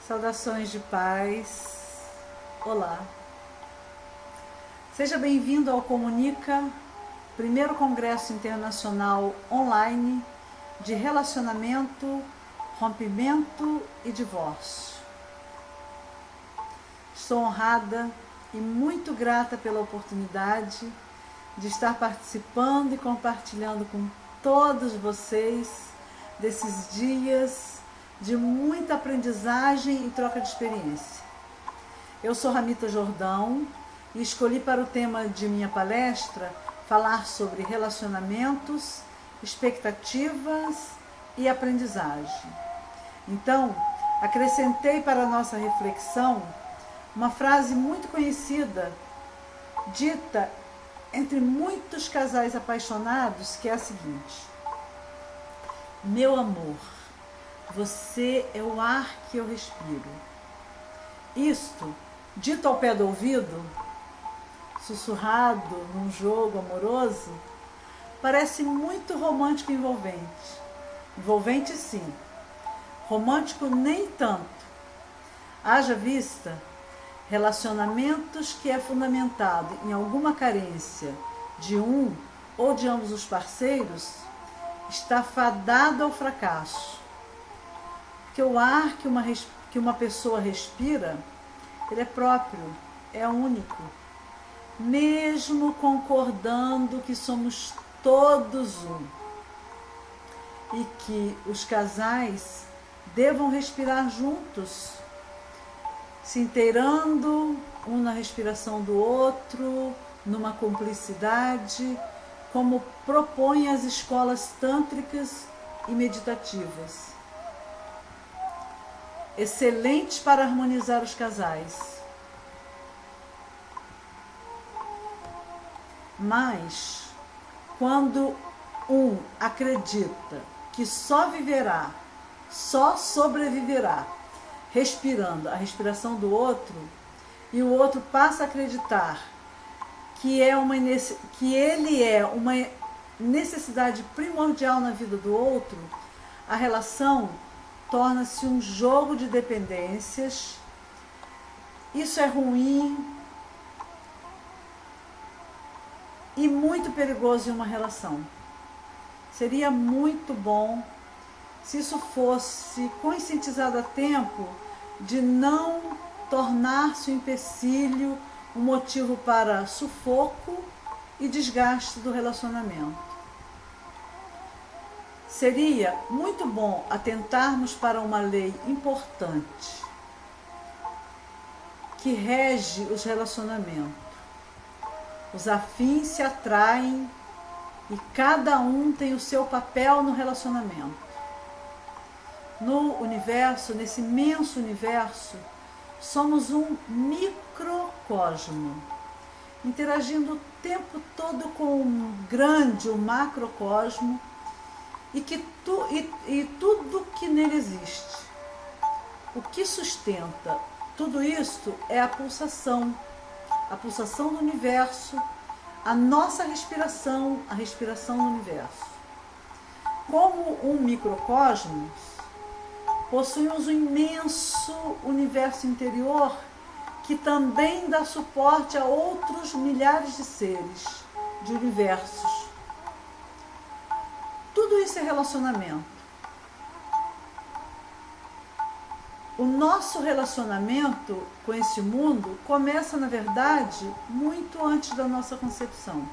Saudações de paz. Olá. Seja bem-vindo ao Comunica, primeiro Congresso Internacional Online de Relacionamento, Rompimento e Divórcio. Estou honrada e muito grata pela oportunidade de estar participando e compartilhando com todos vocês desses dias de muita aprendizagem e troca de experiência. Eu sou Ramita Jordão e escolhi para o tema de minha palestra falar sobre relacionamentos, expectativas e aprendizagem. Então, acrescentei para a nossa reflexão uma frase muito conhecida, dita entre muitos casais apaixonados, que é a seguinte: meu amor, você é o ar que eu respiro. Isto, dito ao pé do ouvido, sussurrado num jogo amoroso, parece muito romântico e envolvente. Envolvente sim, romântico nem tanto. Haja vista relacionamentos que é fundamentado em alguma carência de um ou de ambos os parceiros, está fadado ao fracasso. Porque o ar que uma pessoa respira, ele é próprio, é único. Mesmo concordando que somos todos um. E que os casais devam respirar juntos, se inteirando um na respiração do outro, numa cumplicidade, como propõem as escolas tântricas e meditativas. Excelentes para harmonizar os casais. Mas, quando um acredita que só viverá, só sobreviverá, respirando a respiração do outro, e o outro passa a acreditar que ele é uma necessidade primordial na vida do outro, a relação torna-se um jogo de dependências. Isso é ruim e muito perigoso em uma relação. Seria muito bom se isso fosse conscientizado a tempo de não tornar-se um empecilho, um motivo para sufoco e desgaste do relacionamento. Seria muito bom atentarmos para uma lei importante que rege os relacionamentos. Os afins se atraem e cada um tem o seu papel no relacionamento. No universo, nesse imenso universo, somos um microcosmo, interagindo o tempo todo com um grande, um macrocosmo, e tudo que nele existe. O que sustenta tudo isto é a pulsação do universo, a nossa respiração, a respiração do universo. Como um microcosmos, possuímos um imenso universo interior que também dá suporte a outros milhares de seres, de universos. Tudo isso é relacionamento. O nosso relacionamento com esse mundo começa, na verdade, muito antes da nossa concepção.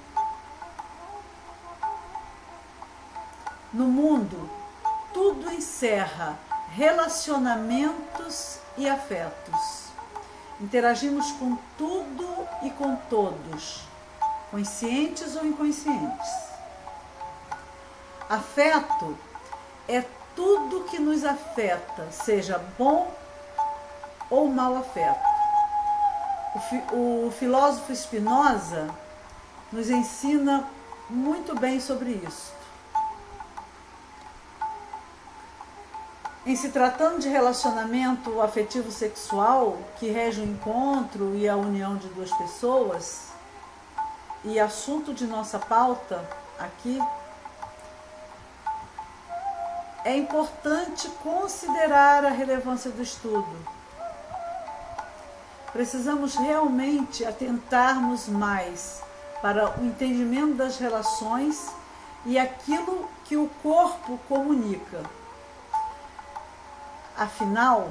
No mundo, tudo encerra relacionamentos e afetos. Interagimos com tudo e com todos, conscientes ou inconscientes. Afeto é tudo que nos afeta, seja bom ou mau afeto. O filósofo Spinoza nos ensina muito bem sobre isso. Em se tratando de relacionamento afetivo sexual, que rege o encontro e a união de duas pessoas, e assunto de nossa pauta aqui, é importante considerar a relevância do estudo, precisamos realmente atentarmos mais para o entendimento das relações e aquilo que o corpo comunica. Afinal,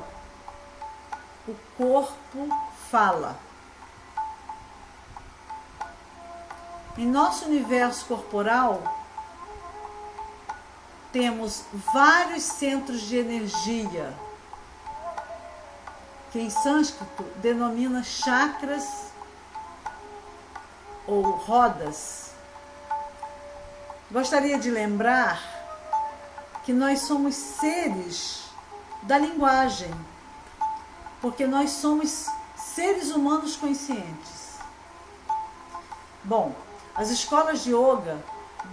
o corpo fala. Em nosso universo corporal, temos vários centros de energia, que em sânscrito denomina chakras ou rodas. Gostaria de lembrar que nós somos seres da linguagem, porque nós somos seres humanos conscientes. Bom, as escolas de yoga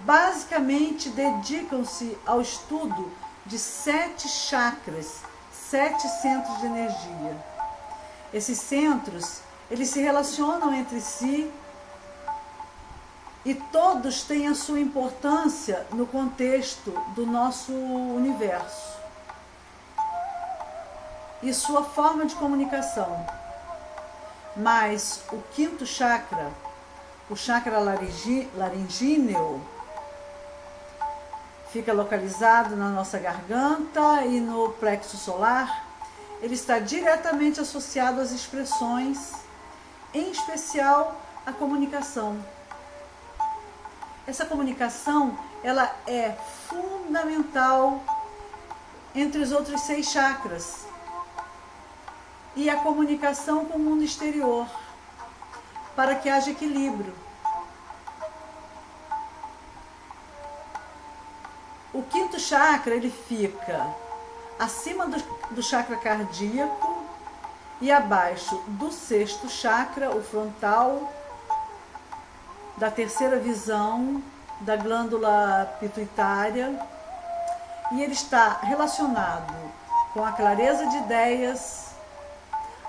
basicamente dedicam-se ao estudo de 7 chakras, 7 centros de energia. Esses centros, eles se relacionam entre si e todos têm a sua importância no contexto do nosso universo e sua forma de comunicação. Mas o 5º chakra, o chakra laringíneo, fica localizado na nossa garganta e no plexo solar. Ele está diretamente associado às expressões, em especial à comunicação. Essa comunicação, ela é fundamental entre os outros 6 chakras e a comunicação com o mundo exterior, para que haja equilíbrio. O 5º chakra, ele fica acima do chakra cardíaco e abaixo do 6º chakra, o frontal, da 3ª visão, da glândula pituitária, e ele está relacionado com a clareza de ideias,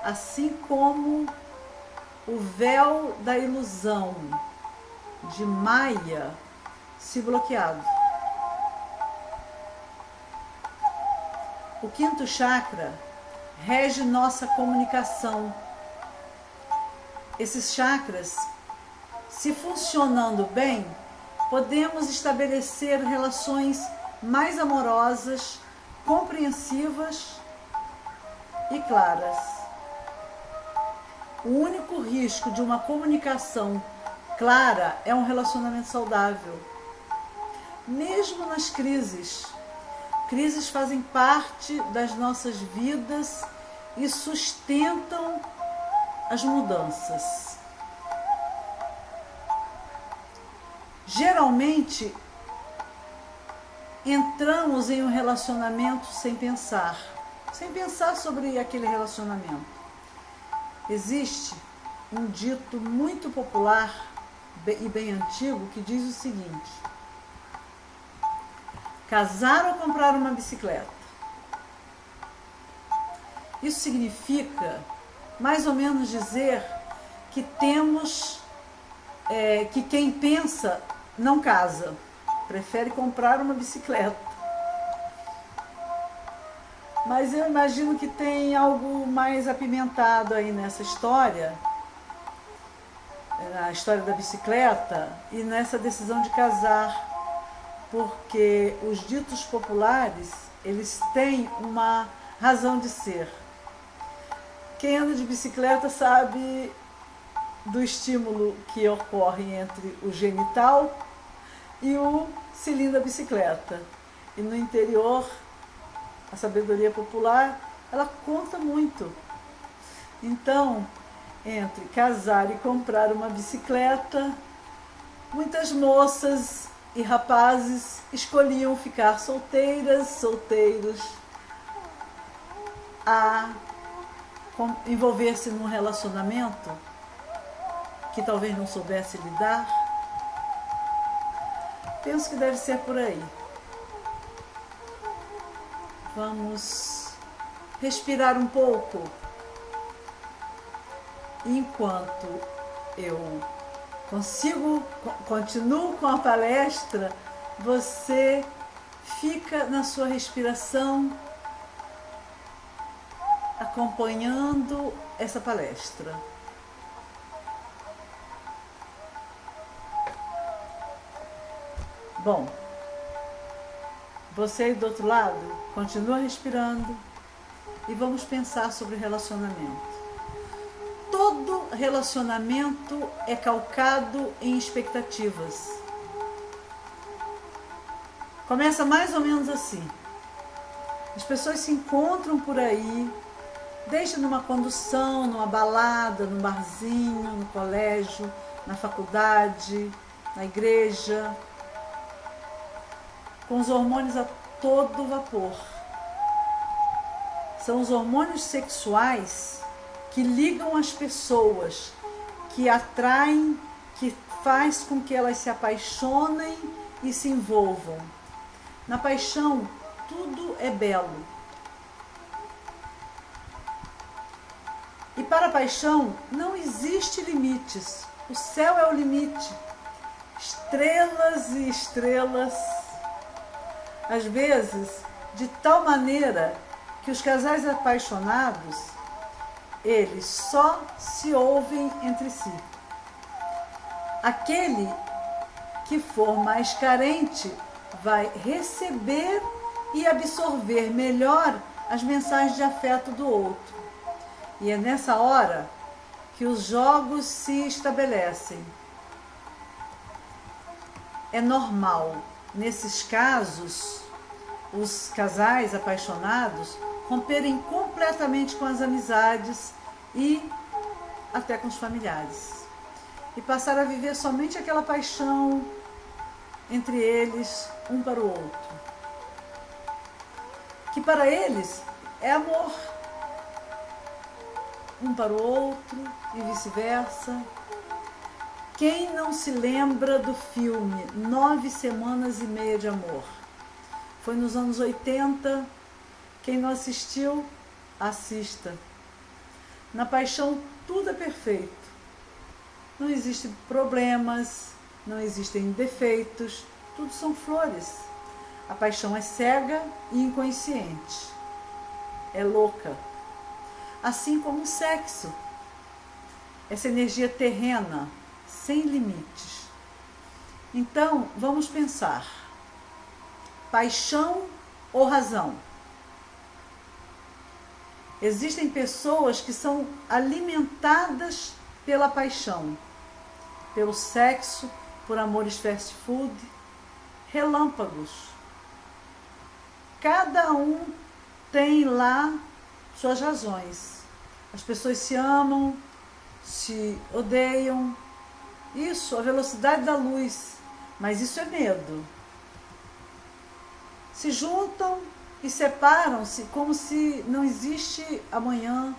assim como o véu da ilusão de Maia se bloqueado. O 5º chakra rege nossa comunicação. Esses chakras, se funcionando bem, podemos estabelecer relações mais amorosas, compreensivas e claras. O único risco de uma comunicação clara é um relacionamento saudável. Mesmo nas crises. Crises fazem parte das nossas vidas e sustentam as mudanças. Geralmente, entramos em um relacionamento sem pensar sobre aquele relacionamento. Existe um dito muito popular e bem antigo que diz o seguinte: casar ou comprar uma bicicleta? Isso significa, mais ou menos, dizer que que quem pensa não casa, prefere comprar uma bicicleta. Mas eu imagino que tem algo mais apimentado aí nessa história, na história da bicicleta e nessa decisão de casar, porque os ditos populares, eles têm uma razão de ser. Quem anda de bicicleta sabe do estímulo que ocorre entre o genital e o cilindro da bicicleta. E no interior, a sabedoria popular, ela conta muito. Então, entre casar e comprar uma bicicleta, muitas moças e rapazes escolhiam ficar solteiras, solteiros, a envolver-se num relacionamento que talvez não soubesse lidar. Penso que deve ser por aí. Vamos respirar um pouco. Enquanto eu continuo com a palestra, você fica na sua respiração, acompanhando essa palestra. Bom, você aí do outro lado, continua respirando e vamos pensar sobre relacionamento. Todo relacionamento é calcado em expectativas. Começa mais ou menos assim. As pessoas se encontram por aí, desde numa condução, numa balada, num barzinho, no colégio, na faculdade, na igreja, com os hormônios a todo vapor. São os hormônios sexuais que ligam as pessoas, que atraem, que faz com que elas se apaixonem e se envolvam. Na paixão, tudo é belo. E para a paixão não existe limites. O céu é o limite. Estrelas e estrelas. Às vezes, de tal maneira que os casais apaixonados, eles só se ouvem entre si. Aquele que for mais carente vai receber e absorver melhor as mensagens de afeto do outro. E é nessa hora que os jogos se estabelecem. É normal, nesses casos, os casais apaixonados romperem completamente com as amizades e até com os familiares. E passar a viver somente aquela paixão entre eles, um para o outro. Que para eles é amor. Um para o outro e vice-versa. Quem não se lembra do filme 9 Semanas e Meia de Amor? Foi nos anos 80. Quem não assistiu, assista. Na paixão tudo é perfeito. Não existem problemas, não existem defeitos, tudo são flores. A paixão é cega e inconsciente. É louca. Assim como o sexo. Essa energia terrena, sem limites. Então, vamos pensar. Paixão ou razão? Existem pessoas que são alimentadas pela paixão, pelo sexo, por amores fast food, relâmpagos. Cada um tem lá suas razões. As pessoas se amam, se odeiam. Isso, a velocidade da luz. Mas isso é medo. Se juntam e separam-se como se não existe amanhã.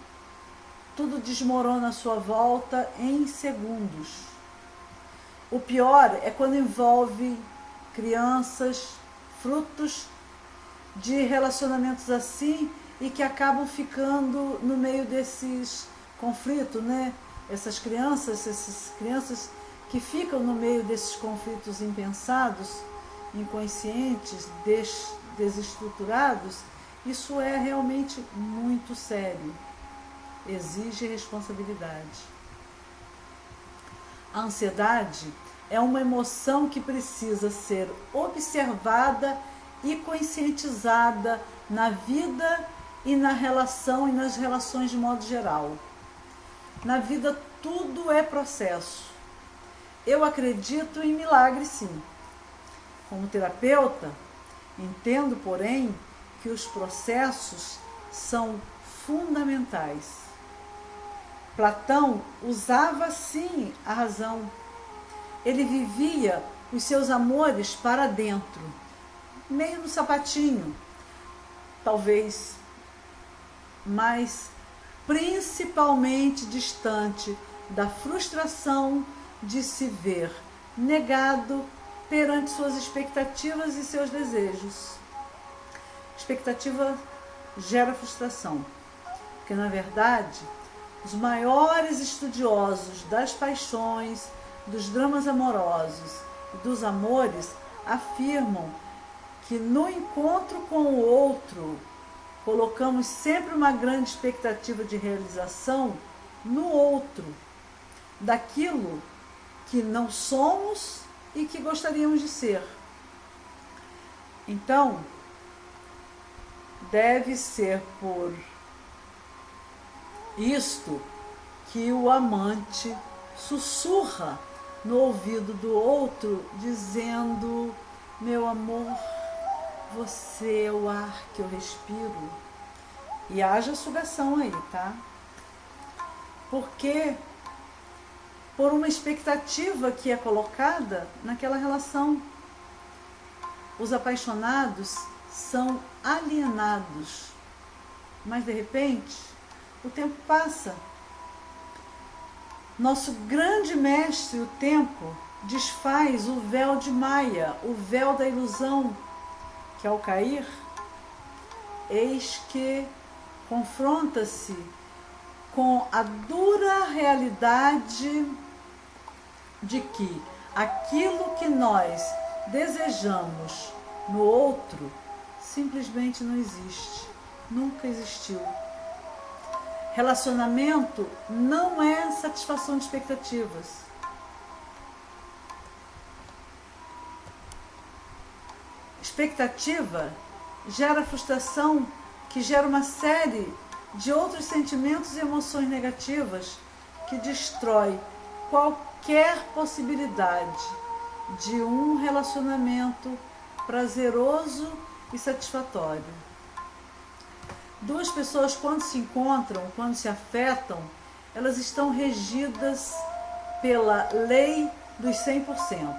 Tudo desmorona à sua volta em segundos. O pior é quando envolve crianças, frutos de relacionamentos assim e que acabam ficando no meio desses conflitos, né? Essas crianças que ficam no meio desses conflitos impensados, inconscientes, desestruturados, isso é realmente muito sério. Exige responsabilidade. A ansiedade é uma emoção que precisa ser observada e conscientizada na vida e na relação e nas relações de modo geral. Na vida tudo é processo. Eu acredito em milagre, sim. Como terapeuta, entendo, porém, que os processos são fundamentais. Platão usava, sim, a razão. Ele vivia os seus amores para dentro, meio no sapatinho, talvez, mas principalmente distante da frustração de se ver negado perante suas expectativas e seus desejos. Expectativa gera frustração, porque na verdade os maiores estudiosos das paixões, dos dramas amorosos e dos amores afirmam que no encontro com o outro, colocamos sempre uma grande expectativa de realização no outro, daquilo que não somos e que gostaríamos de ser. Então, deve ser por isto que o amante sussurra no ouvido do outro, dizendo: meu amor, você é o ar que eu respiro. E haja sugação aí, tá? Porque por uma expectativa que é colocada naquela relação. Os apaixonados são alienados, mas de repente o tempo passa. Nosso grande mestre, o tempo, desfaz o véu de Maia, o véu da ilusão, que ao cair, eis que confronta-se com a dura realidade de que aquilo que nós desejamos no outro simplesmente não existe, nunca existiu. Relacionamento não é satisfação de expectativas. Expectativa gera frustração, que gera uma série de outros sentimentos e emoções negativas que destrói qualquer possibilidade de um relacionamento prazeroso e satisfatório. Duas pessoas, quando se encontram, quando se afetam, elas estão regidas pela lei dos 100%.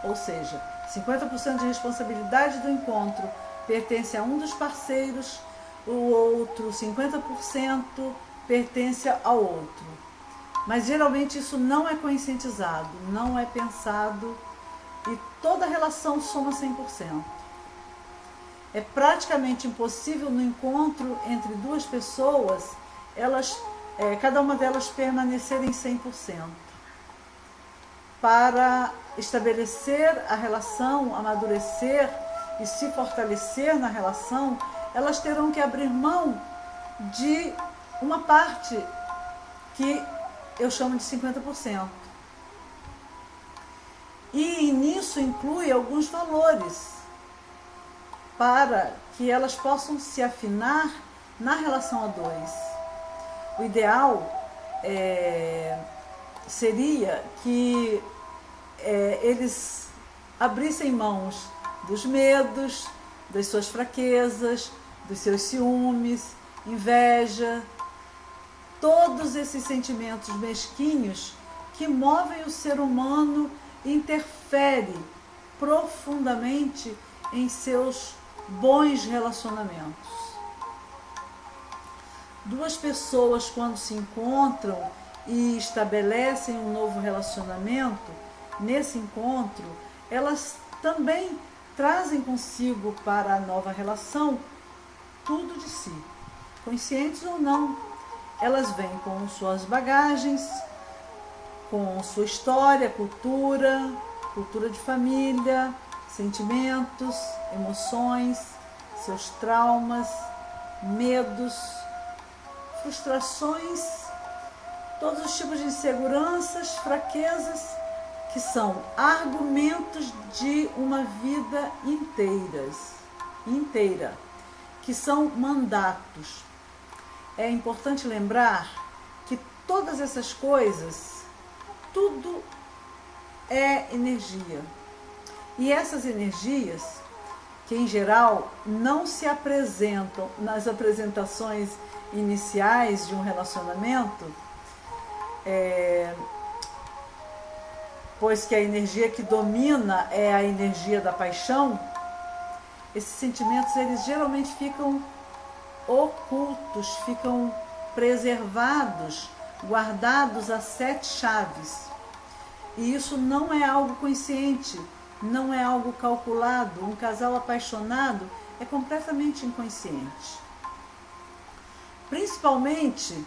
Ou seja, 50% de responsabilidade do encontro pertence a um dos parceiros, o outro 50% pertence ao outro. Mas geralmente isso não é conscientizado, não é pensado e toda relação soma 100%. É praticamente impossível no encontro entre duas pessoas, cada uma delas permanecer em 100%. Para estabelecer a relação, amadurecer e se fortalecer na relação, elas terão que abrir mão de uma parte que eu chamo de 50%. E nisso inclui alguns valores, para que elas possam se afinar na relação a dois. O ideal seria que eles abrissem mãos dos medos, das suas fraquezas, dos seus ciúmes, inveja, todos esses sentimentos mesquinhos que movem o ser humano e interferem profundamente em seus bons relacionamentos. Duas pessoas, quando se encontram e estabelecem um novo relacionamento, nesse encontro, elas também trazem consigo para a nova relação tudo de si, conscientes ou não. Elas vêm com suas bagagens, com sua história, cultura de família, sentimentos, emoções, seus traumas, medos, frustrações, todos os tipos de inseguranças, fraquezas, que são argumentos de uma vida inteira, que são mandatos. É importante lembrar que todas essas coisas, tudo é energia. E essas energias, que em geral não se apresentam nas apresentações iniciais de um relacionamento, pois que a energia que domina é a energia da paixão, esses sentimentos eles geralmente ficam ocultos, ficam preservados, guardados a 7 chaves. E isso não é algo consciente, não é algo calculado. Um casal apaixonado é completamente inconsciente. Principalmente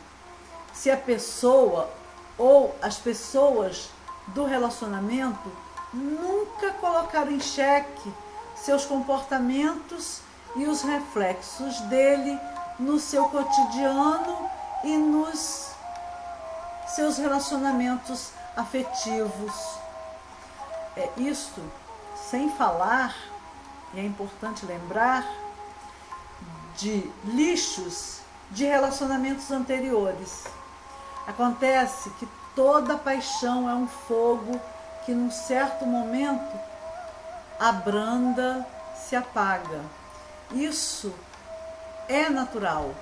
se a pessoa ou as pessoas do relacionamento nunca colocaram em xeque seus comportamentos e os reflexos dele no seu cotidiano e nos seus relacionamentos afetivos. Isto sem falar, e é importante lembrar, de lixos de relacionamentos anteriores. Acontece que toda paixão é um fogo que num certo momento abranda, se apaga. Isso é natural.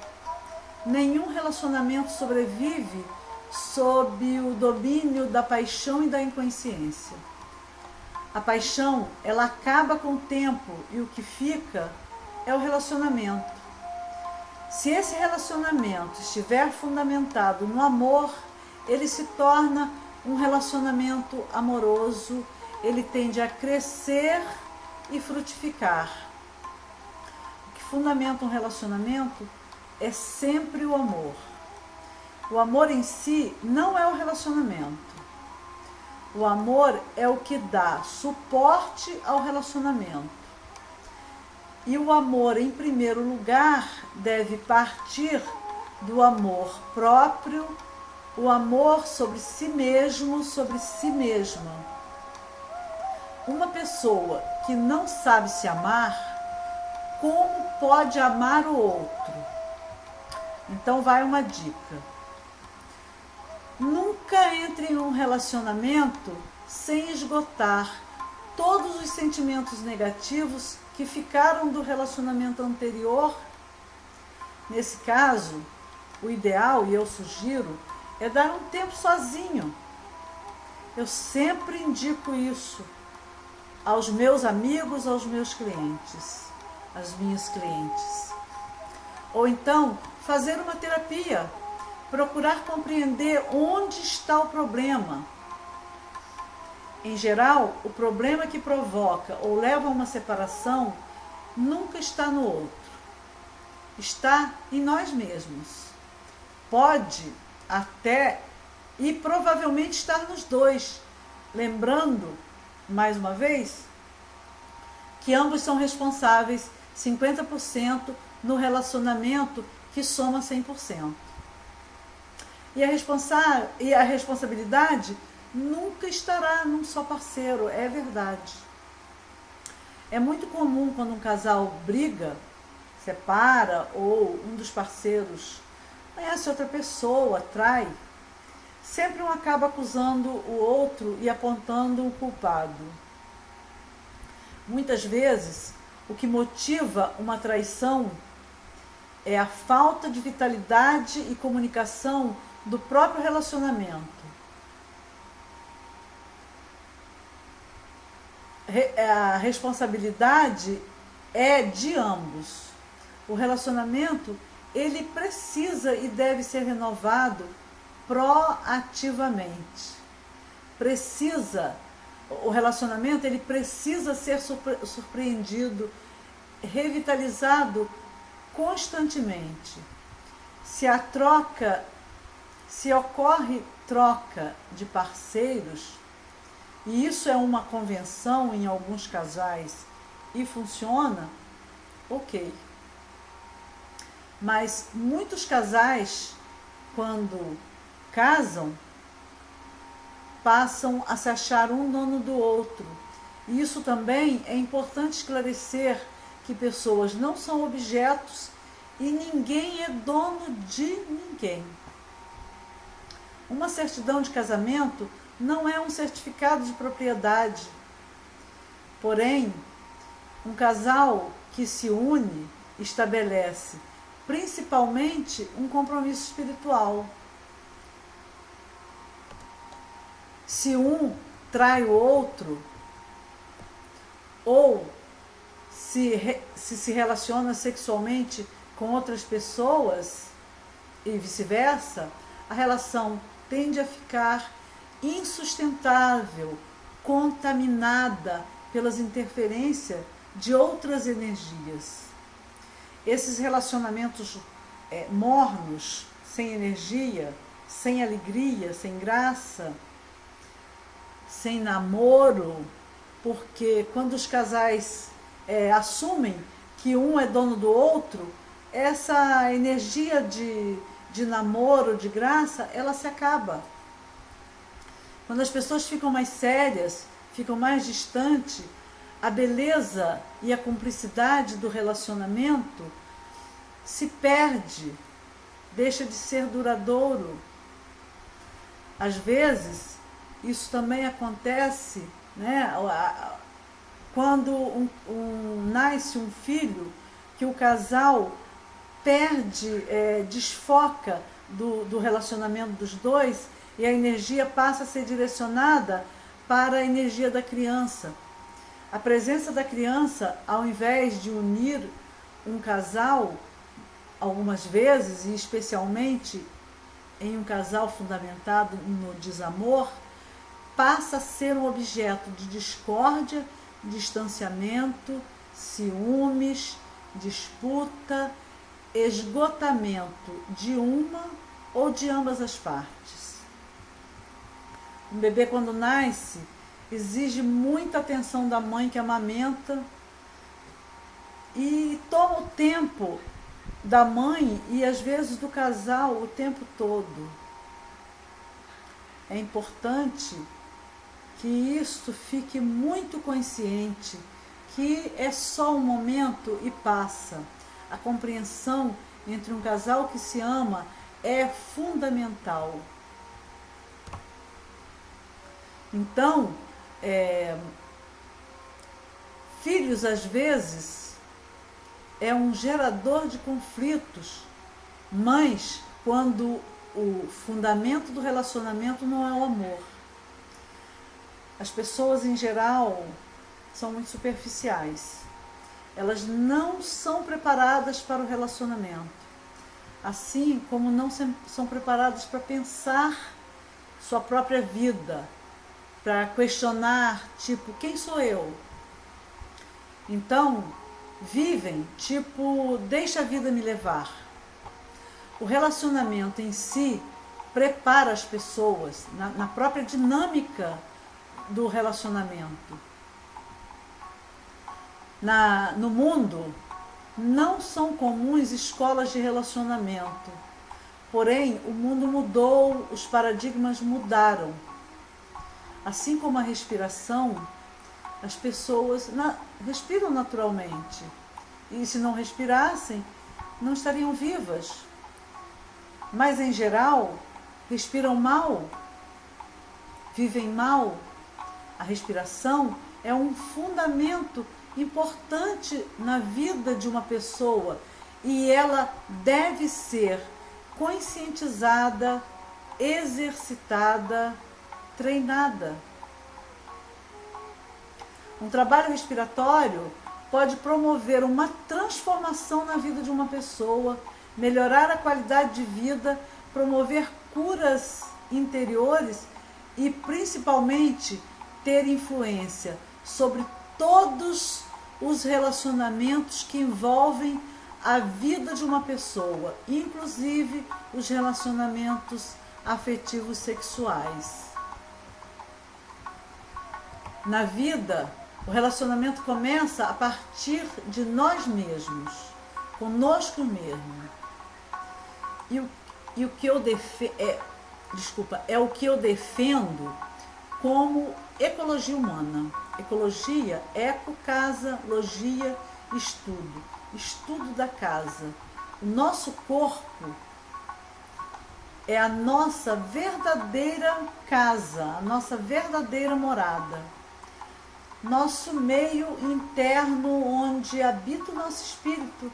Nenhum relacionamento sobrevive sob o domínio da paixão e da inconsciência. A paixão, ela acaba com o tempo e o que fica é o relacionamento. Se esse relacionamento estiver fundamentado no amor, ele se torna um relacionamento amoroso, ele tende a crescer e frutificar. O que fundamenta um relacionamento é sempre o amor. O amor em si não é o relacionamento. O amor é o que dá suporte ao relacionamento. E o amor, em primeiro lugar, deve partir do amor próprio, o amor sobre si mesmo, sobre si mesma. Uma pessoa que não sabe se amar, como pode amar o outro? Então vai uma dica. Nunca entre em um relacionamento sem esgotar todos os sentimentos negativos que ficaram do relacionamento anterior. Nesse caso, o ideal, e eu sugiro, é dar um tempo sozinho. Eu sempre indico isso aos meus amigos, aos meus clientes, às minhas clientes. Ou então, fazer uma terapia, procurar compreender onde está o problema. Em geral, o problema que provoca ou leva a uma separação nunca está no outro. Está em nós mesmos. Pode até e provavelmente estar nos dois. Lembrando, mais uma vez, que ambos são responsáveis 50% no relacionamento que soma 100%. E a responsabilidade nunca estará num só parceiro, é verdade. É muito comum quando um casal briga, separa ou um dos parceiros conhece outra pessoa, trai, sempre um acaba acusando o outro e apontando o culpado. Muitas vezes, o que motiva uma traição é a falta de vitalidade e comunicação do próprio relacionamento. A responsabilidade é de ambos. O relacionamento, ele precisa e deve ser renovado proativamente. O relacionamento, ele precisa ser surpreendido, revitalizado constantemente. Se ocorre troca de parceiros, e isso é uma convenção em alguns casais e funciona, ok. Mas muitos casais, quando casam, passam a se achar um dono do outro. E isso também é importante esclarecer, que pessoas não são objetos e ninguém é dono de ninguém. Uma certidão de casamento não é um certificado de propriedade. Porém, um casal que se une estabelece principalmente um compromisso espiritual. Se um trai o outro, ou se relaciona sexualmente com outras pessoas e vice-versa, a relação tende a ficar insustentável, contaminada pelas interferências de outras energias. Esses relacionamentos mornos, sem energia, sem alegria, sem graça, sem namoro, porque quando os casais assumem que um é dono do outro, essa energia de namoro, de graça, ela se acaba. Quando as pessoas ficam mais sérias, ficam mais distantes, a beleza e a cumplicidade do relacionamento se perde, deixa de ser duradouro. Às vezes, isso também acontece, né, quando nasce um filho, que o casal perde, desfoca do relacionamento dos dois e a energia passa a ser direcionada para a energia da criança. A presença da criança, ao invés de unir um casal, algumas vezes, e especialmente em um casal fundamentado no desamor, passa a ser um objeto de discórdia, distanciamento, ciúmes, disputa, esgotamento de uma ou de ambas as partes. Um bebê, quando nasce, exige muita atenção da mãe que amamenta e toma o tempo da mãe e às vezes do casal o tempo todo. É importante que isso fique muito consciente, que é só um momento e passa. A compreensão entre um casal que se ama é fundamental. Então, filhos às vezes é um gerador de conflitos, mas quando o fundamento do relacionamento não é o amor. As pessoas em geral são muito superficiais. Elas não são preparadas para o relacionamento, assim como não são preparadas para pensar sua própria vida, para questionar, tipo, quem sou eu? Então, vivem, tipo, deixa a vida me levar. O relacionamento em si prepara as pessoas na própria dinâmica do relacionamento. No mundo, não são comuns escolas de relacionamento. Porém, o mundo mudou, os paradigmas mudaram. Assim como a respiração, as pessoas respiram naturalmente. E se não respirassem, não estariam vivas. Mas, em geral, respiram mal, vivem mal. A respiração é um fundamento importante na vida de uma pessoa e ela deve ser conscientizada, exercitada, treinada. Um trabalho respiratório pode promover uma transformação na vida de uma pessoa, melhorar a qualidade de vida, promover curas interiores e, principalmente, ter influência sobre todos os relacionamentos que envolvem a vida de uma pessoa, inclusive os relacionamentos afetivos sexuais. Na vida, o relacionamento começa a partir de nós mesmos, conosco mesmo. E o que eu é o que eu defendo como ecologia humana. Ecologia, eco, casa, logia, estudo. Estudo da casa. O nosso corpo é a nossa verdadeira casa, a nossa verdadeira morada. Nosso meio interno onde habita o nosso espírito.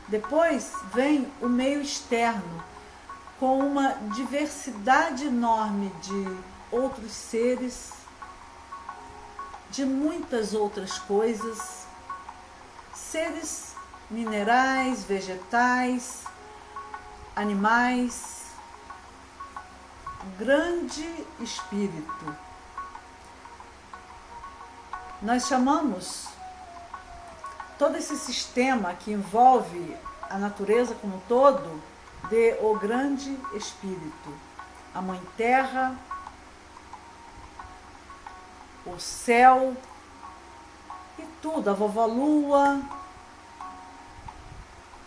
Depois vem o meio externo, com uma diversidade enorme de outros seres, de muitas outras coisas, seres minerais, vegetais, animais, grande espírito. Nós chamamos todo esse sistema que envolve a natureza como um todo de o grande espírito, a mãe terra, o céu e tudo, a vovó lua,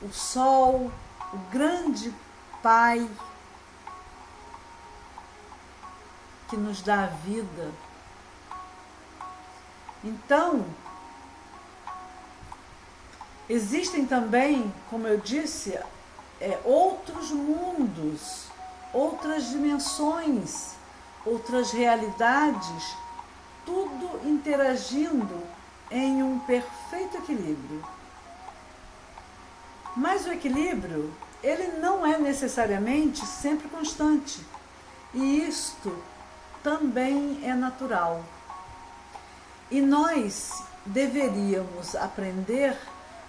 o Sol, o grande Pai que nos dá a vida. Então, existem também, como eu disse, outros mundos, outras dimensões, outras realidades, tudo interagindo em um perfeito equilíbrio. Mas o equilíbrio, ele não é necessariamente sempre constante. E isto também é natural. E nós deveríamos aprender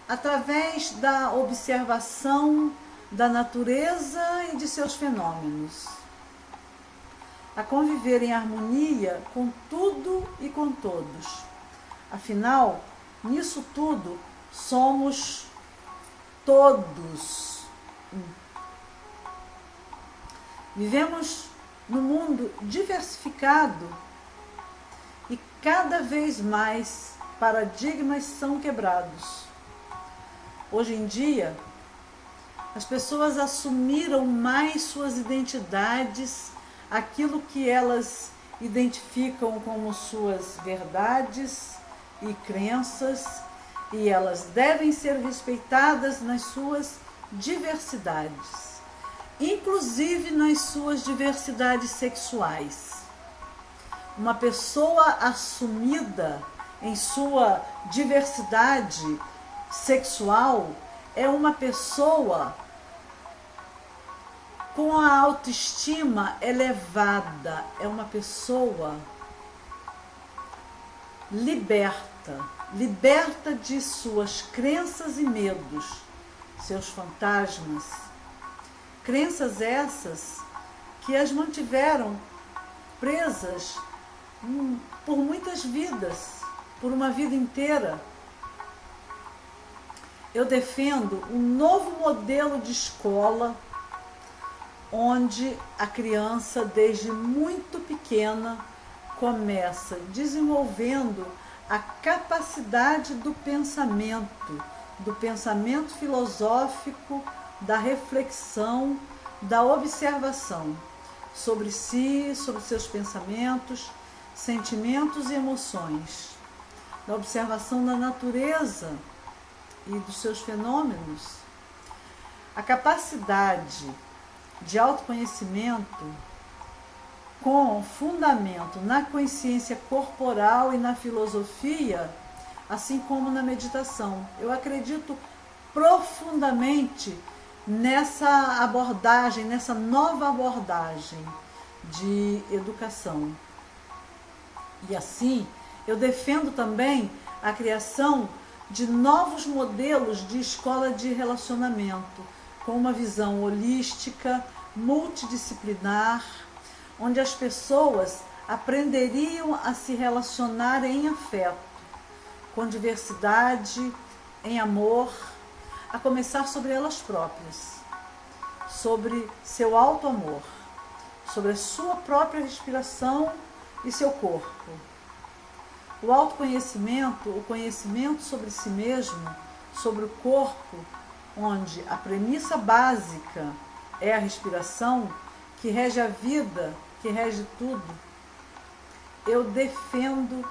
através da observação da natureza e de seus fenômenos, a conviver em harmonia com tudo e com todos. Afinal, nisso tudo, somos todos um. Vivemos num mundo diversificado e cada vez mais paradigmas são quebrados. Hoje em dia, as pessoas assumiram mais suas identidades, aquilo que elas identificam como suas verdades e crenças, e elas devem ser respeitadas nas suas diversidades, inclusive nas suas diversidades sexuais. Uma pessoa assumida em sua diversidade sexual é uma pessoa com a autoestima elevada, é uma pessoa liberta de suas crenças e medos, seus fantasmas. Crenças essas que as mantiveram presas por muitas vidas, por uma vida inteira. Eu defendo um novo modelo de escola, onde a criança, desde muito pequena, começa desenvolvendo a capacidade do pensamento filosófico, da reflexão, da observação sobre si, sobre seus pensamentos, sentimentos e emoções, da observação da natureza e dos seus fenômenos. A capacidade de autoconhecimento com fundamento na consciência corporal e na filosofia, assim como na meditação. Eu acredito profundamente nessa abordagem, nessa nova abordagem de educação. E assim, eu defendo também a criação de novos modelos de escola de relacionamento, com uma visão holística, multidisciplinar, onde as pessoas aprenderiam a se relacionar em afeto, com diversidade, em amor, a começar sobre elas próprias, sobre seu auto-amor, sobre a sua própria respiração e seu corpo. O autoconhecimento, o conhecimento sobre si mesmo, sobre o corpo, onde a premissa básica é a respiração, que rege a vida, que rege tudo. Eu defendo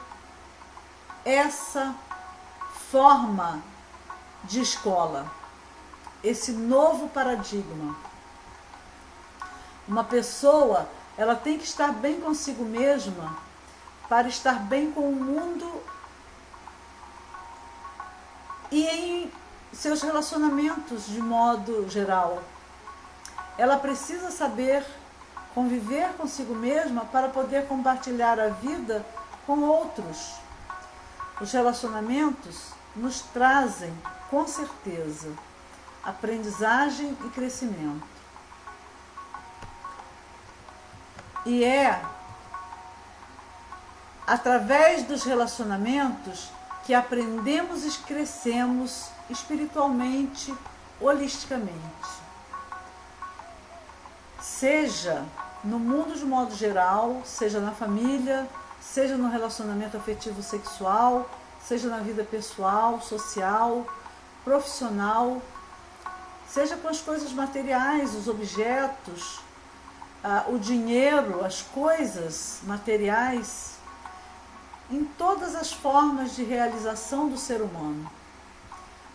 essa forma de escola, esse novo paradigma. Uma pessoa, ela tem que estar bem consigo mesma para estar bem com o mundo e em seus relacionamentos de modo geral. Ela precisa saber conviver consigo mesma para poder compartilhar a vida com outros. Os relacionamentos nos trazem, com certeza, aprendizagem e crescimento. E é através dos relacionamentos que aprendemos e crescemos espiritualmente, holisticamente. Seja no mundo de modo geral, seja na família, seja no relacionamento afetivo sexual, seja na vida pessoal, social, profissional, seja com as coisas materiais, os objetos, o dinheiro, as coisas materiais, em todas as formas de realização do ser humano.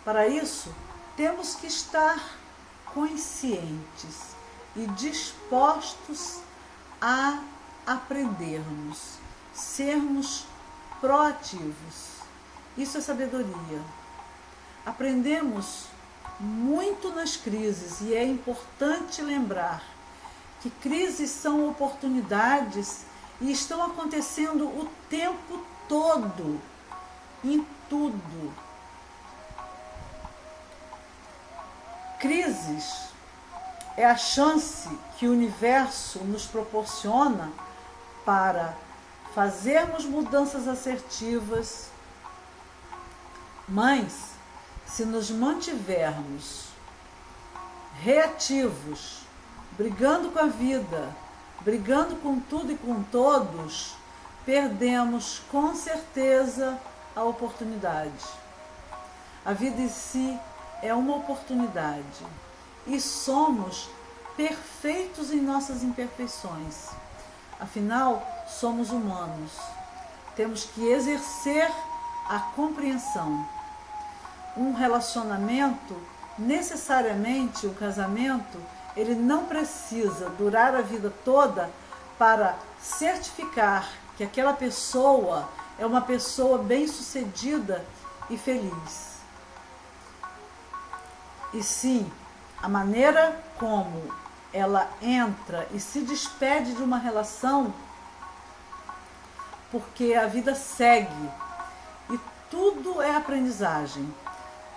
Para isso, temos que estar conscientes e dispostos a aprendermos, sermos proativos. Isso é sabedoria. Aprendemos muito nas crises e é importante lembrar que crises são oportunidades e estão acontecendo o tempo todo, em tudo. Crises é a chance que o universo nos proporciona para fazermos mudanças assertivas, mas se nos mantivermos reativos, brigando com a vida, brigando com tudo e com todos, perdemos com certeza a oportunidade. A vida em si é uma oportunidade e somos perfeitos em nossas imperfeições. Afinal, somos humanos. Temos que exercer a compreensão. Um relacionamento, necessariamente um casamento, ele não precisa durar a vida toda para certificar que aquela pessoa é uma pessoa bem-sucedida e feliz. E sim, a maneira como ela entra e se despede de uma relação, porque a vida segue e tudo é aprendizagem.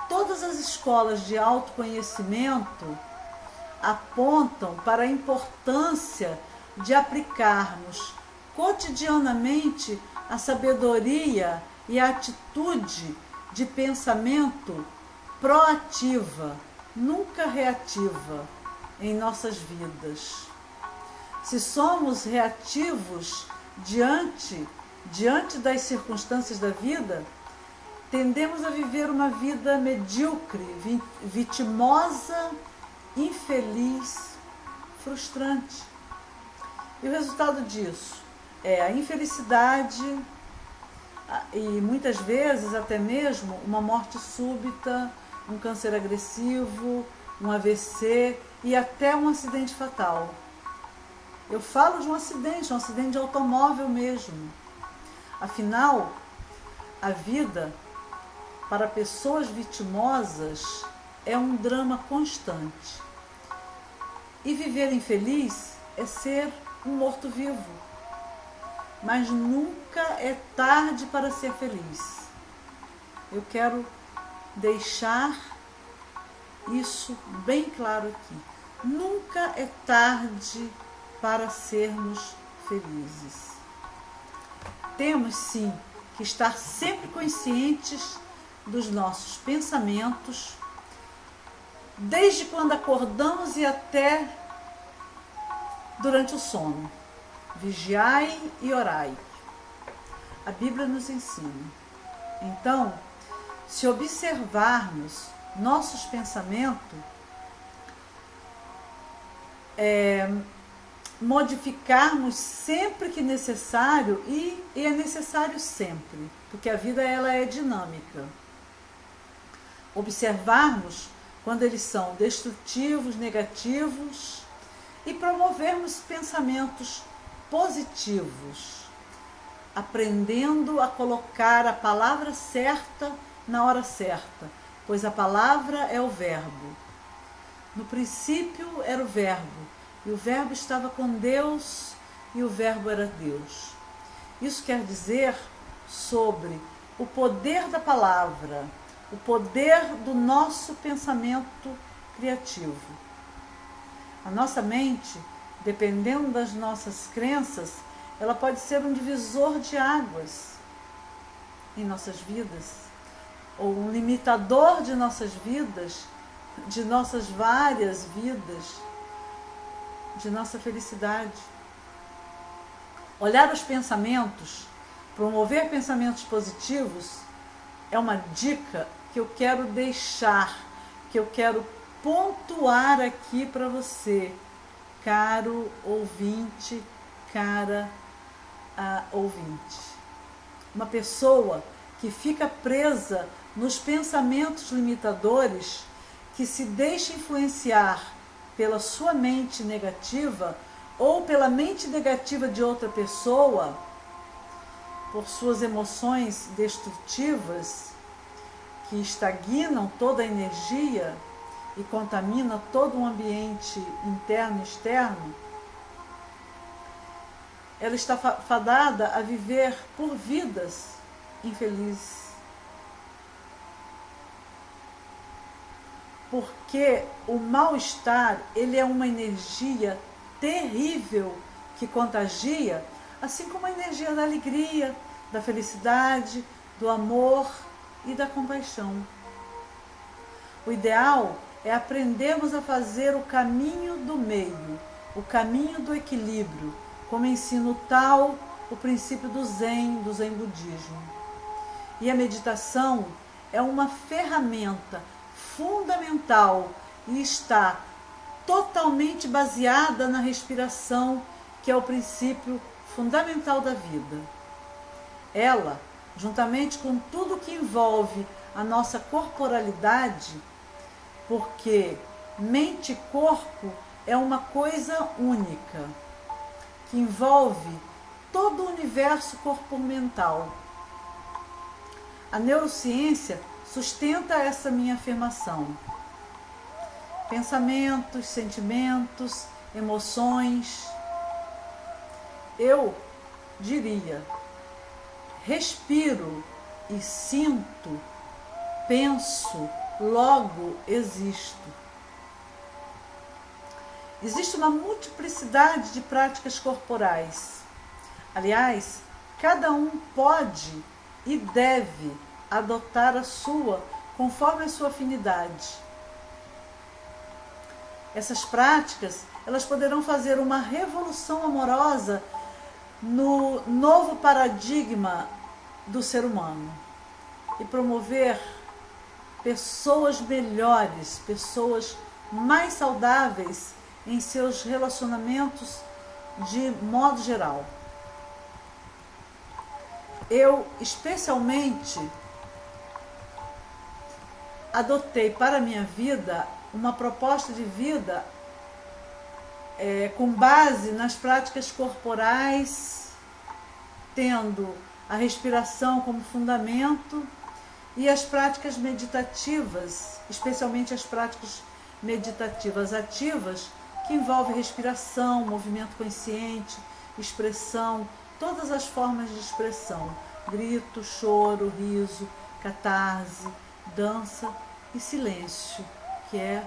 Todas as escolas de autoconhecimento apontam para a importância de aplicarmos cotidianamente a sabedoria e a atitude de pensamento proativa, nunca reativa em nossas vidas. Se somos reativos diante das circunstâncias da vida, tendemos a viver uma vida medíocre, vitimosa, infeliz, frustrante. E o resultado disso é a infelicidade e muitas vezes até mesmo uma morte súbita, um câncer agressivo, um AVC e até um acidente fatal. Eu falo de um acidente de automóvel mesmo. Afinal, a vida para pessoas vitimosas é um drama constante. E viver infeliz é ser um morto-vivo. Mas nunca é tarde para ser feliz. Eu quero deixar isso bem claro aqui. Nunca é tarde para sermos felizes. Temos sim que estar sempre conscientes dos nossos pensamentos, desde quando acordamos e até durante o sono. Vigiai e orai. A Bíblia nos ensina. Então, se observarmos nossos pensamentos, modificarmos sempre que necessário e é necessário sempre, porque a vida ela é dinâmica. Observarmos quando eles são destrutivos, negativos e promovermos pensamentos positivos, aprendendo a colocar a palavra certa na hora certa, pois a palavra é o verbo. No princípio era o verbo, e o verbo estava com Deus, e o verbo era Deus. Isso quer dizer sobre o poder da palavra, o poder do nosso pensamento criativo. A nossa mente, dependendo das nossas crenças, ela pode ser um divisor de águas em nossas vidas, ou um limitador de nossas vidas, de nossas várias vidas, de nossa felicidade. Olhar os pensamentos, promover pensamentos positivos, é uma dica que eu quero deixar, que eu quero pontuar aqui para você, caro ouvinte, cara ouvinte. Uma pessoa que fica presa nos pensamentos limitadores, que se deixa influenciar pela sua mente negativa ou pela mente negativa de outra pessoa, por suas emoções destrutivas, que estagnam toda a energia e contaminam todo o ambiente interno e externo, ela está fadada a viver por vidas infelizes. Porque o mal-estar, ele é uma energia terrível que contagia, assim como a energia da alegria, da felicidade, do amor e da compaixão. O ideal é aprendermos a fazer o caminho do meio, o caminho do equilíbrio, como ensina o Tao, o princípio do Zen budismo. E a meditação é uma ferramenta fundamental e está totalmente baseada na respiração, que é o princípio fundamental da vida. Ela, juntamente com tudo que envolve a nossa corporalidade, porque mente e corpo é uma coisa única, que envolve todo o universo corpo-mental. A neurociência sustenta essa minha afirmação. Pensamentos, sentimentos, emoções. Eu diria, respiro e sinto, penso, logo existo. Existe uma multiplicidade de práticas corporais. Aliás, cada um pode e deve adotar a sua conforme a sua afinidade. Essas práticas, elas poderão fazer uma revolução amorosa no novo paradigma do ser humano e promover pessoas melhores, pessoas mais saudáveis em seus relacionamentos de modo geral. Eu, especialmente, adotei para a minha vida uma proposta de vida com base nas práticas corporais, tendo a respiração como fundamento e as práticas meditativas, especialmente as práticas meditativas ativas, que envolvem respiração, movimento consciente, expressão, todas as formas de expressão, grito, choro, riso, catarse, dança e silêncio, que é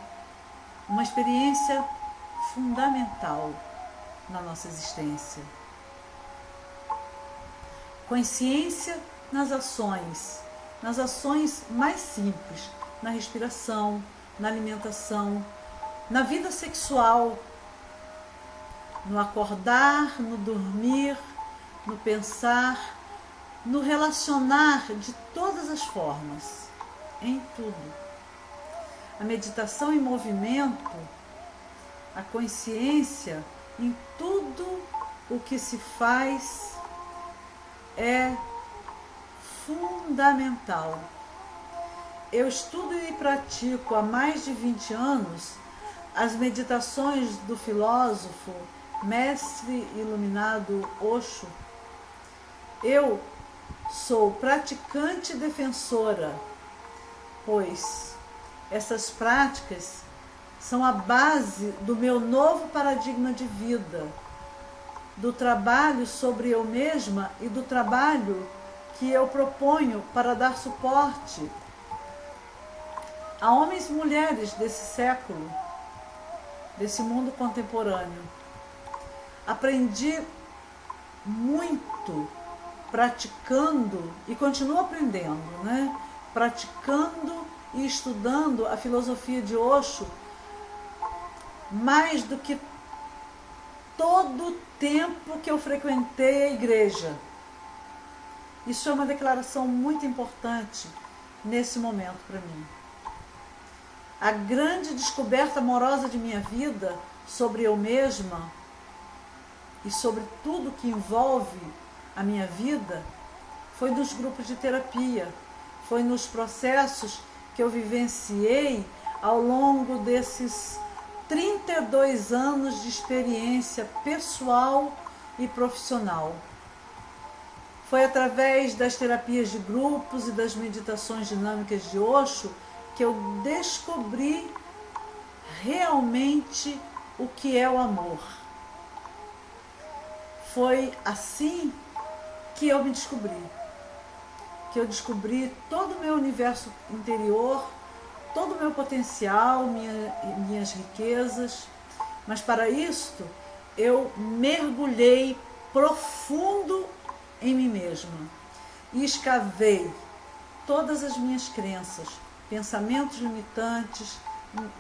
uma experiência fundamental na nossa existência. Consciência nas ações mais simples, na respiração, na alimentação, na vida sexual, no acordar, no dormir, no pensar, no relacionar de todas as formas, em tudo. A meditação em movimento, a consciência em tudo o que se faz é fundamental. Eu estudo e pratico há mais de 20 anos as meditações do filósofo, mestre iluminado Osho. Eu sou praticante e defensora, pois essas práticas são a base do meu novo paradigma de vida, do trabalho sobre eu mesma e do trabalho que eu proponho para dar suporte a homens e mulheres desse século, desse mundo contemporâneo. Aprendi muito praticando e continuo aprendendo, né? Praticando e estudando a filosofia de Osho mais do que todo o tempo que eu frequentei a igreja. Isso é uma declaração muito importante nesse momento para mim. a grande descoberta amorosa de minha vida sobre eu mesma e sobre tudo que envolve a minha vida foi nos grupos de terapia, foi nos processos que eu vivenciei ao longo desses 32 anos de experiência pessoal e profissional. Foi através das terapias de grupos e das meditações dinâmicas de Osho que eu descobri realmente o que é o amor. Foi assim que eu me descobri. Que eu descobri todo o meu universo interior, todo o meu potencial, minhas riquezas. Mas para isto, eu mergulhei profundo em mim mesma e escavei todas as minhas crenças, pensamentos limitantes,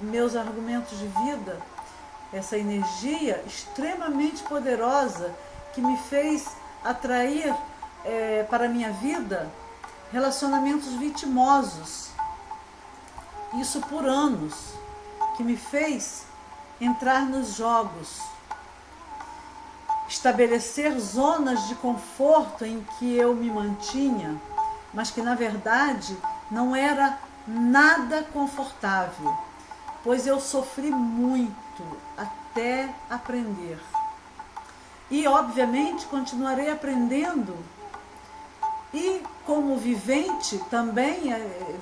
meus argumentos de vida, essa energia extremamente poderosa que me fez atrair para a minha vida relacionamentos vitimosos, isso por anos, que me fez entrar nos jogos, estabelecer zonas de conforto em que eu me mantinha, mas que na verdade não era nada confortável, pois eu sofri muito até aprender. E obviamente continuarei aprendendo e como vivente também,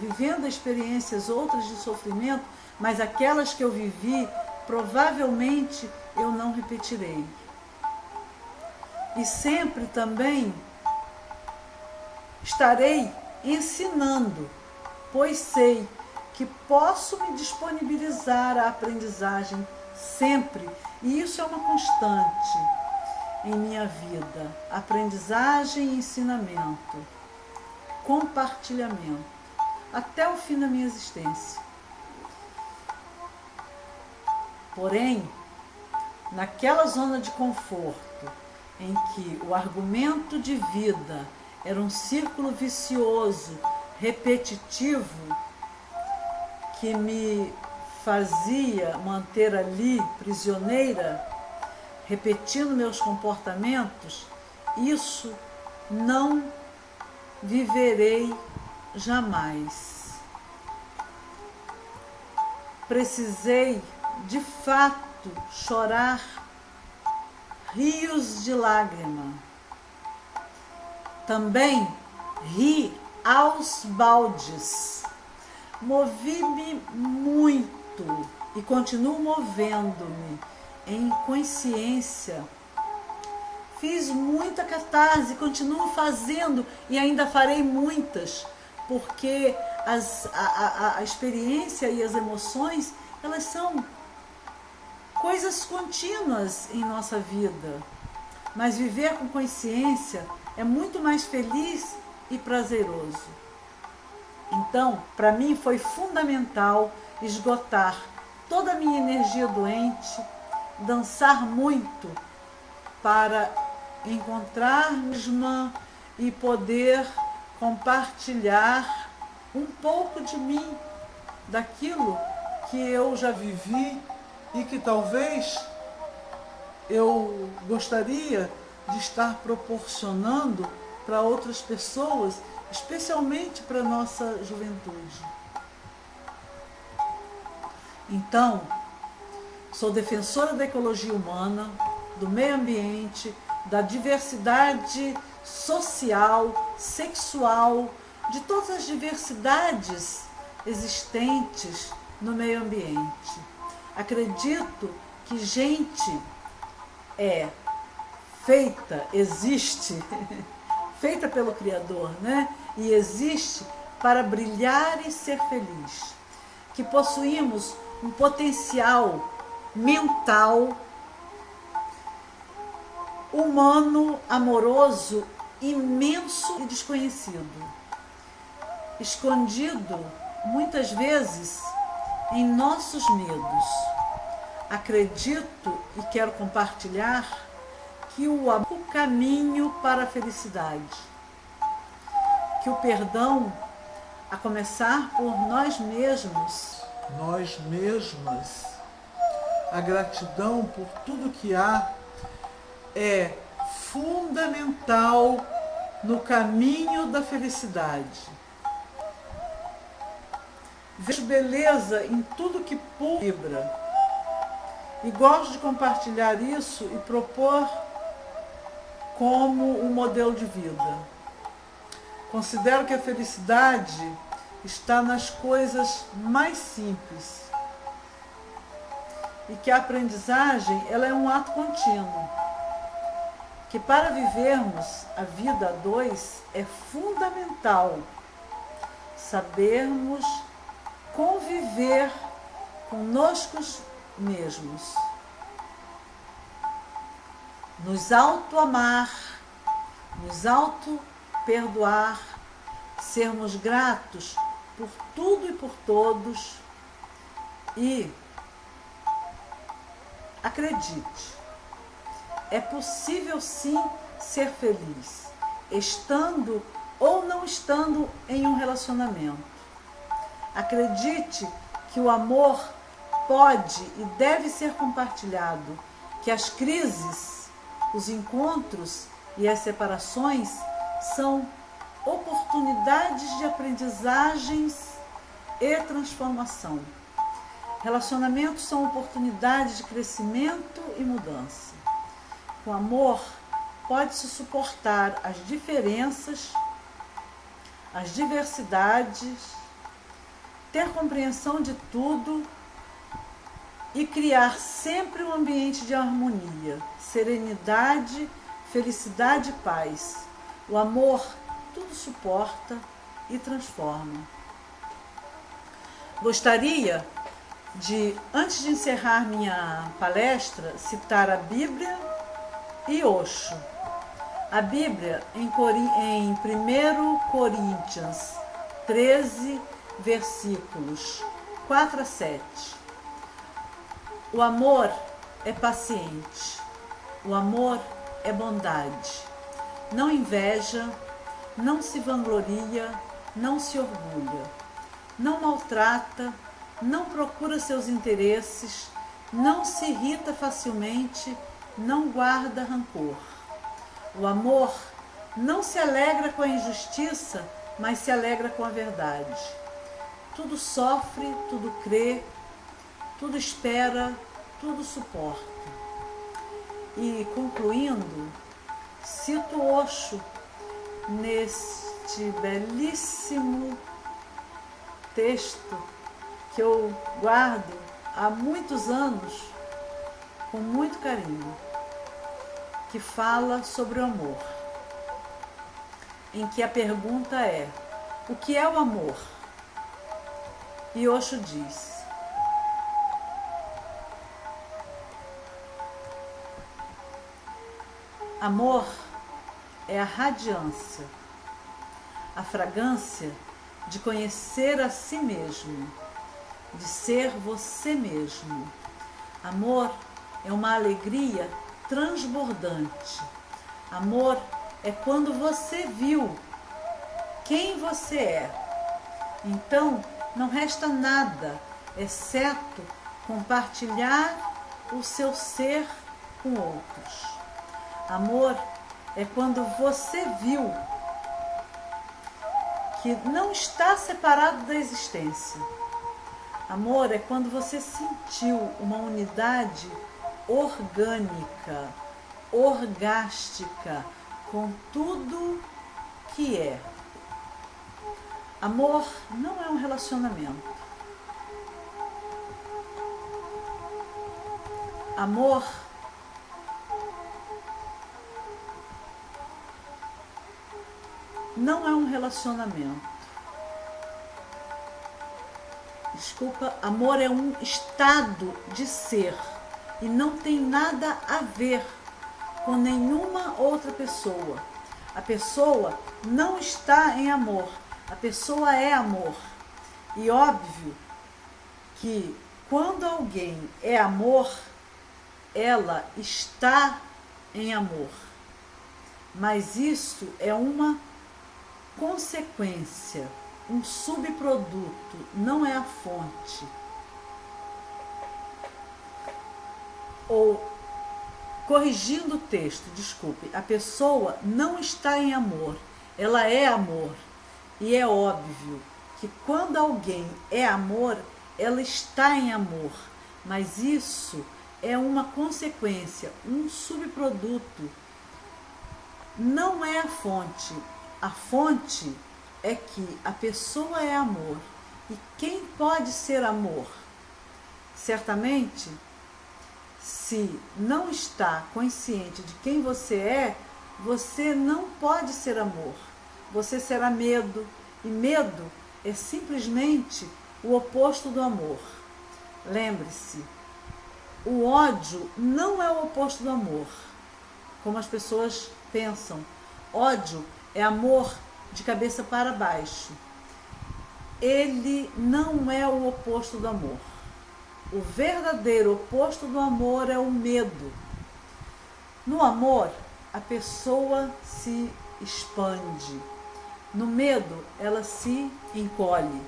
vivendo experiências outras de sofrimento, mas aquelas que eu vivi, provavelmente eu não repetirei. E sempre também estarei ensinando, pois sei que posso me disponibilizar à aprendizagem sempre, e isso é uma constante em minha vida. Aprendizagem e ensinamento, compartilhamento, até o fim da minha existência. Porém, naquela zona de conforto, em que o argumento de vida era um círculo vicioso, repetitivo, que me fazia manter ali prisioneira, repetindo meus comportamentos, isso não viverei jamais. Precisei, de fato, chorar rios de lágrima. Também ri aos baldes. Movi-me muito e continuo movendo-me em consciência. Fiz muita catarse, continuo fazendo e ainda farei muitas, porque a experiência e as emoções, elas são coisas contínuas em nossa vida. Mas viver com consciência é muito mais feliz e prazeroso. Então, para mim foi fundamental esgotar toda a minha energia doente, dançar muito para encontrar-me e poder compartilhar um pouco de mim, daquilo que eu já vivi e que talvez eu gostaria de estar proporcionando para outras pessoas, especialmente para a nossa juventude. Então, sou defensora da ecologia humana, do meio ambiente, da diversidade social, sexual, de todas as diversidades existentes no meio ambiente. Acredito que gente é feita, existe, feita pelo Criador, né? E existe para brilhar e ser feliz. Que possuímos um potencial mental, humano, amoroso, imenso e desconhecido. Escondido, muitas vezes, em nossos medos. Acredito e quero compartilhar que o amor é o caminho para a felicidade. Que o perdão, a começar por nós mesmos, nós mesmas. A gratidão por tudo que há é fundamental no caminho da felicidade. Vejo beleza em tudo que vibra e gosto de compartilhar isso e propor como um modelo de vida. Considero que a felicidade está nas coisas mais simples e que a aprendizagem ela é um ato contínuo, que para vivermos a vida a dois é fundamental sabermos conviver conosco mesmos, nos auto-amar, nos auto-perdoar, sermos gratos por tudo e por todos e acredite, é possível sim ser feliz, estando ou não estando em um relacionamento. Acredite que o amor pode e deve ser compartilhado, que as crises, os encontros e as separações são oportunidades de aprendizagens e transformação. Relacionamentos são oportunidades de crescimento e mudança. Com amor, pode-se suportar as diferenças, as diversidades, ter compreensão de tudo e criar sempre um ambiente de harmonia, serenidade, felicidade e paz. O amor tudo suporta e transforma. Gostaria de, antes de encerrar minha palestra, citar a Bíblia e Osho. A Bíblia em 1 Coríntios 13, versículos 4 a 7. O amor é paciente, o amor é bondade, não inveja, não se vangloria, não se orgulha, não maltrata, não procura seus interesses, não se irrita facilmente, não guarda rancor. O amor não se alegra com a injustiça, mas se alegra com a verdade. Tudo sofre, tudo crê, tudo espera, tudo suporta. E concluindo, cito Osho neste belíssimo texto que eu guardo há muitos anos com muito carinho, que fala sobre o amor, em que a pergunta é: o que é o amor? E Osho diz: amor é a radiância, a fragrância de conhecer a si mesmo, de ser você mesmo. Amor é uma alegria transbordante. Amor é quando você viu quem você é. Então, não resta nada, exceto compartilhar o seu ser com outros. Amor é quando você viu que não está separado da existência. Amor é quando você sentiu uma unidade orgânica, orgástica, com tudo que é. Amor não é um relacionamento. Amor não é um relacionamento. Desculpa, amor é um estado de ser e não tem nada a ver com nenhuma outra pessoa. A pessoa não está em amor, a pessoa é amor. E óbvio que quando alguém é amor, ela está em amor. Mas isso é uma consequência, um subproduto, não é a fonte. ou corrigindo o texto, desculpe, a pessoa não está em amor, ela é amor. E é óbvio que quando alguém é amor, ela está em amor, mas isso é uma consequência, um subproduto. Não é a fonte. A fonte é que a pessoa é amor. E quem pode ser amor? Certamente, se não está consciente de quem você não pode ser amor. Você será medo. E medo é simplesmente o oposto do amor. Lembre-se, o ódio não é o oposto do amor, como as pessoas pensam. Ódio é amor de cabeça para baixo. Ele não é o oposto do amor. O verdadeiro oposto do amor é o medo. No amor, a pessoa se expande. No medo, ela se encolhe.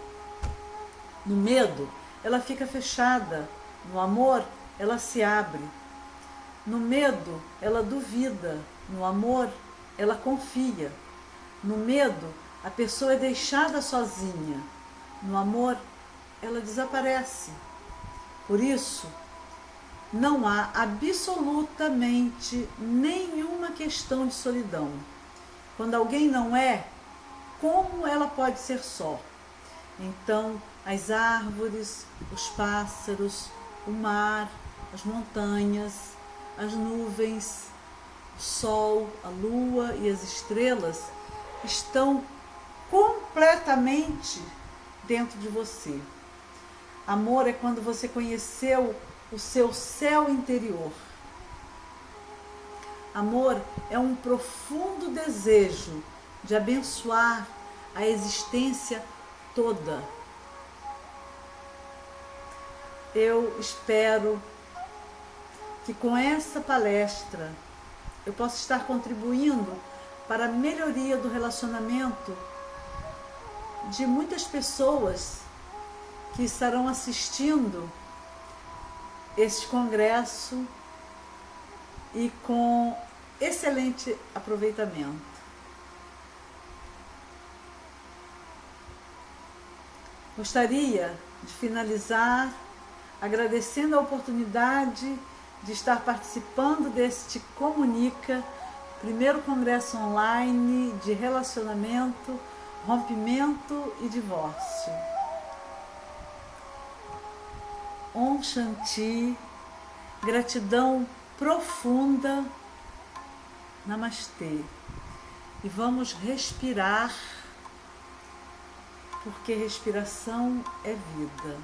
No medo, ela fica fechada. No amor, ela se abre. No medo, ela duvida. No amor, ela confia. No medo, a pessoa é deixada sozinha. No amor, ela desaparece. Por isso, não há absolutamente nenhuma questão de solidão. Quando alguém não é, como ela pode ser só? Então, as árvores, os pássaros, o mar, as montanhas, as nuvens, o sol, a lua e as estrelas estão completamente dentro de você. Amor é quando você conheceu o seu céu interior. Amor é um profundo desejo de abençoar a existência toda. Eu espero que com essa palestra eu possa estar contribuindo para a melhoria do relacionamento de muitas pessoas que estarão assistindo este congresso e com excelente aproveitamento. Gostaria de finalizar agradecendo a oportunidade de estar participando deste Comunica, primeiro congresso online de relacionamento, rompimento e divórcio. Om Shanti, gratidão profunda, Namastê. E vamos respirar, porque respiração é vida.